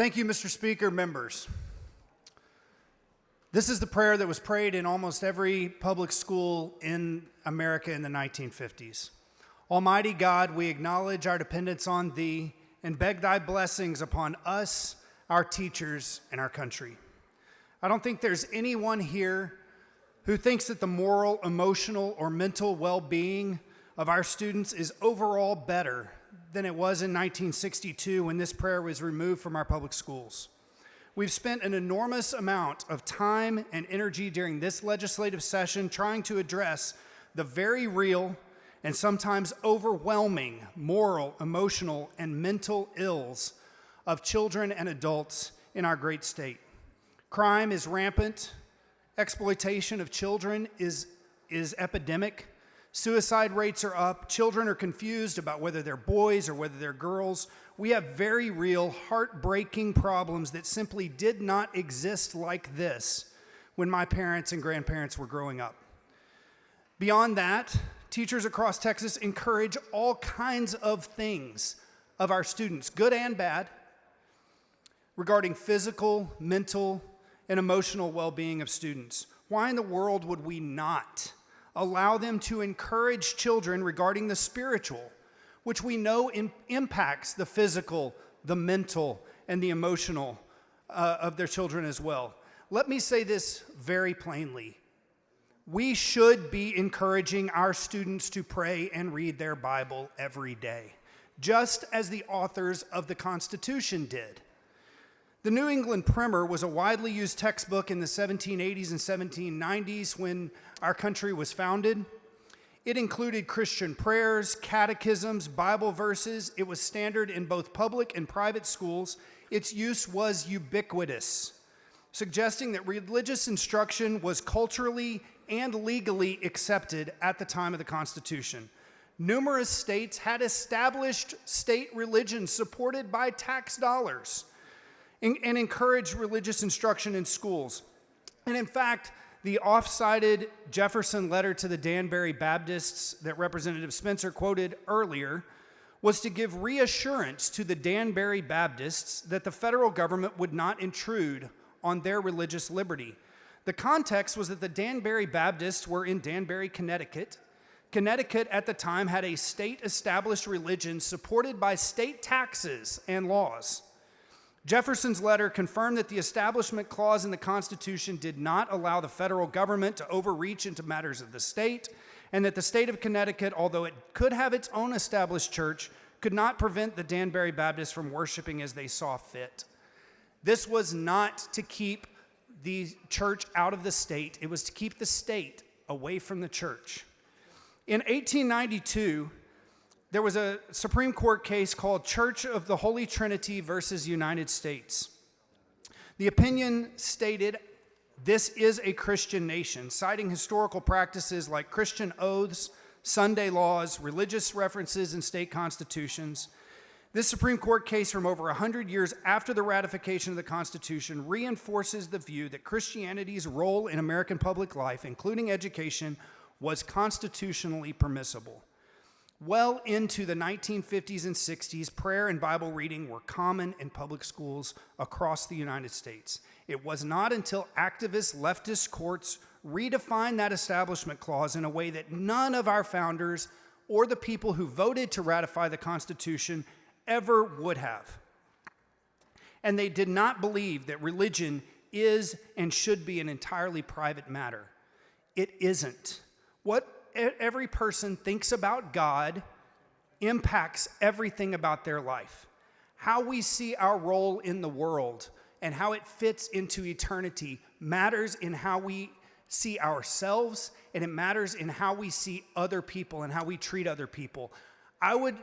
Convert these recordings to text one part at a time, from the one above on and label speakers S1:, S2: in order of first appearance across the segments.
S1: Thank you, Mr. Speaker, members. This is the prayer that was prayed in almost every public school in America in the 1950s. Almighty God, we acknowledge our dependence on Thee and beg Thy blessings upon us, our teachers, and our country. I don't think there's anyone here who thinks that the moral, emotional, or mental well-being of our students is overall better than it was in 1962 when this prayer was removed from our public schools. We've spent an enormous amount of time and energy during this legislative session trying to address the very real and sometimes overwhelming moral, emotional, and mental ills of children and adults in our great state. Crime is rampant. Exploitation of children is epidemic. Suicide rates are up. Children are confused about whether they're boys or whether they're girls. We have very real, heartbreaking problems that simply did not exist like this when my parents and grandparents were growing up. Beyond that, teachers across Texas encourage all kinds of things of our students, good and bad, regarding physical, mental, and emotional well-being of students. Why in the world would we not allow them to encourage children regarding the spiritual, which we know impacts the physical, the mental, and the emotional of their children as well? Let me say this very plainly. We should be encouraging our students to pray and read their Bible every day, just as the authors of the Constitution did. The New England Primer was a widely used textbook in the 1780s and 1790s when our country was founded. It included Christian prayers, catechisms, Bible verses. It was standard in both public and private schools. Its use was ubiquitous, suggesting that religious instruction was culturally and legally accepted at the time of the Constitution. Numerous states had established state religions supported by tax dollars and encouraged religious instruction in schools. And in fact, the oft-cited Jefferson letter to the Danbury Baptists that Representative Spencer quoted earlier was to give reassurance to the Danbury Baptists that the federal government would not intrude on their religious liberty. The context was that the Danbury Baptists were in Danbury, Connecticut. Connecticut at the time had a state-established religion supported by state taxes and laws. Jefferson's letter confirmed that the Establishment Clause in the Constitution did not allow the federal government to overreach into matters of the state, and that the state of Connecticut, although it could have its own established church, could not prevent the Danbury Baptists from worshiping as they saw fit. This was not to keep the church out of the state. It was to keep the state away from the church. In 1892, there was a Supreme Court case called Church of the Holy Trinity versus United States. The opinion stated, "This is a Christian nation," citing historical practices like Christian oaths, Sunday laws, religious references in state constitutions. This Supreme Court case from over 100 years after the ratification of the Constitution reinforces the view that Christianity's role in American public life, including education, was constitutionally permissible. Well into the 1950s and 60s, prayer and Bible reading were common in public schools across the United States. It was not until activist leftist courts redefined that Establishment Clause in a way that none of our founders or the people who voted to ratify the Constitution ever would have. And they did not believe that religion is and should be an entirely private matter. It isn't. What every person thinks about God impacts everything about their life. How we see our role in the world and how it fits into eternity matters in how we see ourselves, and it matters in how we see other people and how we treat other people. I would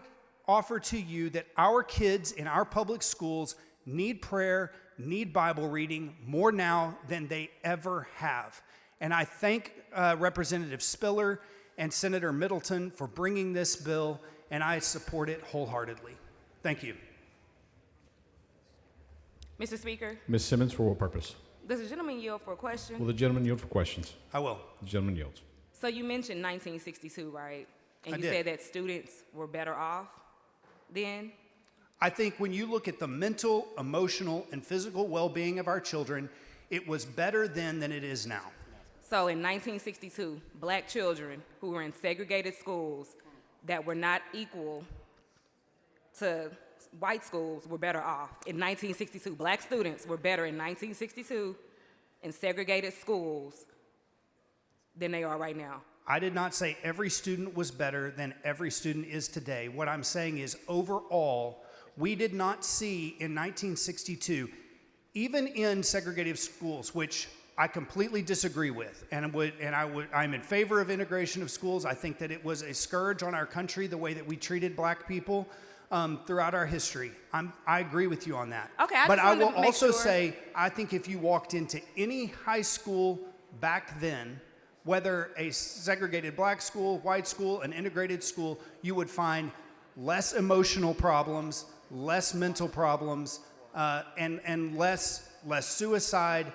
S1: offer to you that our kids in our public schools need prayer, need Bible reading more now than they ever have. And I thank Representative Spiller and Senator Middleton for bringing this bill, and I support it wholeheartedly. Thank you.
S2: Mr. Speaker,
S3: Ms. Simmons, for what purpose?
S2: does the gentleman yield for a question?
S3: Will the gentleman yield for questions?
S1: I will.
S3: The gentleman yields.
S2: So you mentioned 1962, right? And
S1: I
S2: you
S1: did.
S2: said that students were better off then?
S1: I think when you look at the mental, emotional, and physical well-being of our children, it was better then than it is now.
S2: So in 1962, black children who were in segregated schools that were not equal to white schools were better off. In 1962, black students were better in 1962 in segregated schools than they are right now.
S1: I did not say every student was better than every student is today. What I'm saying is overall, we did not see in 1962, even in segregated schools, which I completely disagree with, I'm in favor of integration of schools. I think that it was a scourge on our country, the way that we treated black people throughout our history. I agree with you on that.
S2: Okay,
S1: but I
S2: wanted
S1: will
S2: to make
S1: also
S2: sure.
S1: say, I think if you walked into any high school back then, whether a segregated black school, white school, an integrated school, you would find less emotional problems, less mental problems, and less suicide,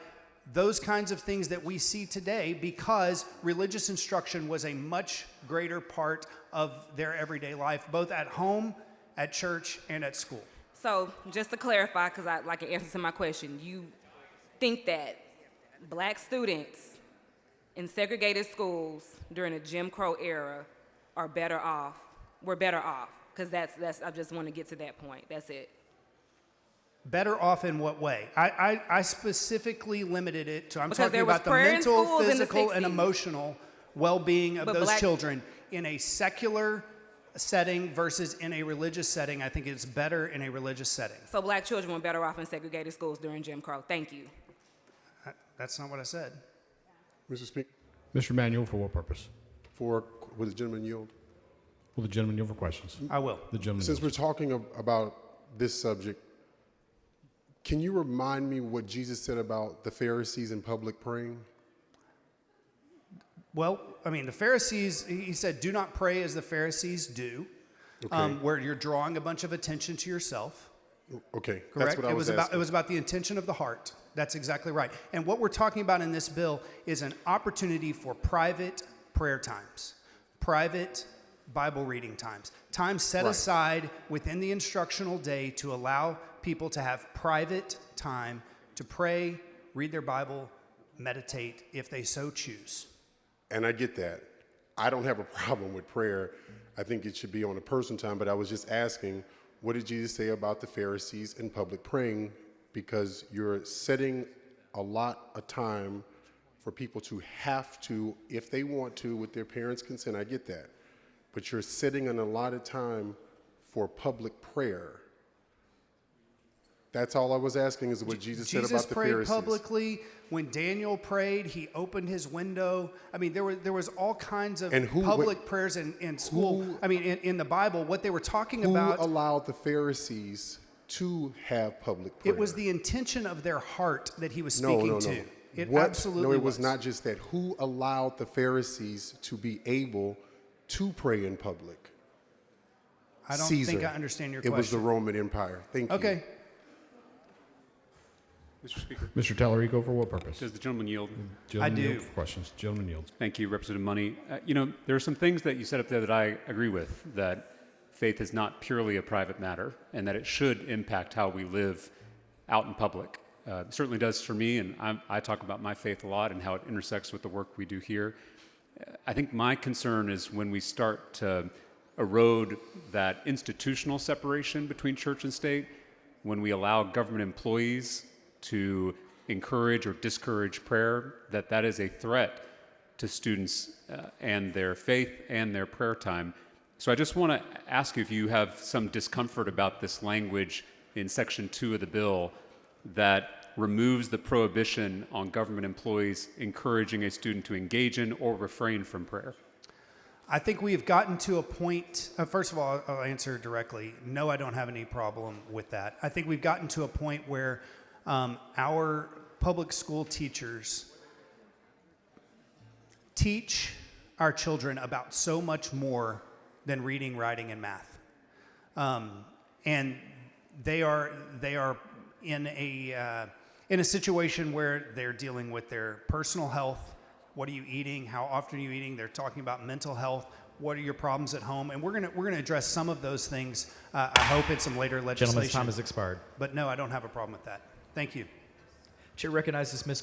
S1: those kinds of things that we see today, because religious instruction was a much greater part of their everyday life, both at home, at church, and at school.
S2: So just to clarify, because I'd like an answer to my question, you think that black students in segregated schools during the Jim Crow era were better off? Because that's I just want to get to that point. That's it.
S1: Better off in what way? I specifically limited it to, I'm
S2: Because
S1: talking
S2: there was
S1: about the
S2: prayer in
S1: mental,
S2: schools in the
S1: physical, and
S2: 60s.
S1: emotional well-being of
S2: But
S1: those
S2: black-
S1: children in a secular setting versus in a religious setting. I think it's better in a religious setting.
S2: So black children were better off in segregated schools during Jim Crow. Thank you.
S1: That's not what I said.
S4: Mr. Speaker,
S3: Mr. Manuel, for what purpose?
S4: will the gentleman yield?
S3: Will the gentleman yield for questions?
S1: I will.
S3: The gentleman
S4: Since
S3: yields.
S4: we're talking about this subject, can you remind me what Jesus said about the Pharisees in public praying?
S1: Well, I mean, the Pharisees, he said, do not pray as the Pharisees do,
S4: Okay.
S1: where you're drawing a bunch of attention to yourself.
S4: Okay,
S1: Correct.
S4: that's what I was asking.
S1: It was about the intention of the heart. That's exactly right. And what we're talking about in this bill is an opportunity for private prayer times, private Bible reading times, time set
S4: Right.
S1: aside within the instructional day to allow people to have private time to pray, read their Bible, meditate if they so choose.
S4: And I get that. I don't have a problem with prayer. I think it should be on a personal time, but I was just asking, what did Jesus say about the Pharisees in public praying? Because you're setting a lot of time for people to have to, if they want to, with their parents' consent. I get that. But you're setting an allotted time for public prayer. That's all I was asking, is what Jesus said about the
S1: prayed
S4: Pharisees.
S1: publicly. When Daniel prayed, he opened his window. I mean, there was all kinds of
S4: And
S1: public prayers in school. In the Bible, what they were talking
S4: Who
S1: about,
S4: allowed the Pharisees to have public prayer?
S1: it was the intention of their heart that he was
S4: No,
S1: speaking
S4: no, no.
S1: to. It
S4: What?
S1: absolutely
S4: No, it was not just that. Who allowed the Pharisees to be able to pray in public?
S1: I don't
S4: Caesar.
S1: think I understand your
S4: It was the
S1: question.
S4: Roman Empire. Thank you.
S1: Okay.
S5: Mr. Speaker,
S3: Mr. Tallarico, for what purpose?
S5: does the gentleman yield?
S3: Gentleman
S1: do.
S3: yield for questions. Gentleman yields.
S5: Thank you, Representative Money. There are some things that you said up there that I agree with, that faith is not purely a private matter and that it should impact how we live out in public. It certainly does for me, and I talk about my faith a lot and how it intersects with the work we do here. I think my concern is when we start to erode that institutional separation between church and state, when we allow government employees to encourage or discourage prayer, that is a threat to students and their faith and their prayer time. So I just want to ask you if you have some discomfort about this language in Section 2 of the bill that removes the prohibition on government employees encouraging a student to engage in or refrain from prayer.
S1: I think we have gotten to a point, first of all, I'll answer directly. No, I don't have any problem with that. I think we've gotten to a point where our public school teachers teach our children about so much more than reading, writing, and math. And they are in a situation where they're dealing with their personal health. What are you eating? How often are you eating? They're talking about mental health. what are your problems at home, and we're gonna address some of those things. I hope in some later legislation.
S6: Gentleman's time has expired.
S1: But no, I don't have a problem with that. Thank you.
S6: Chair recognizes Ms. Good.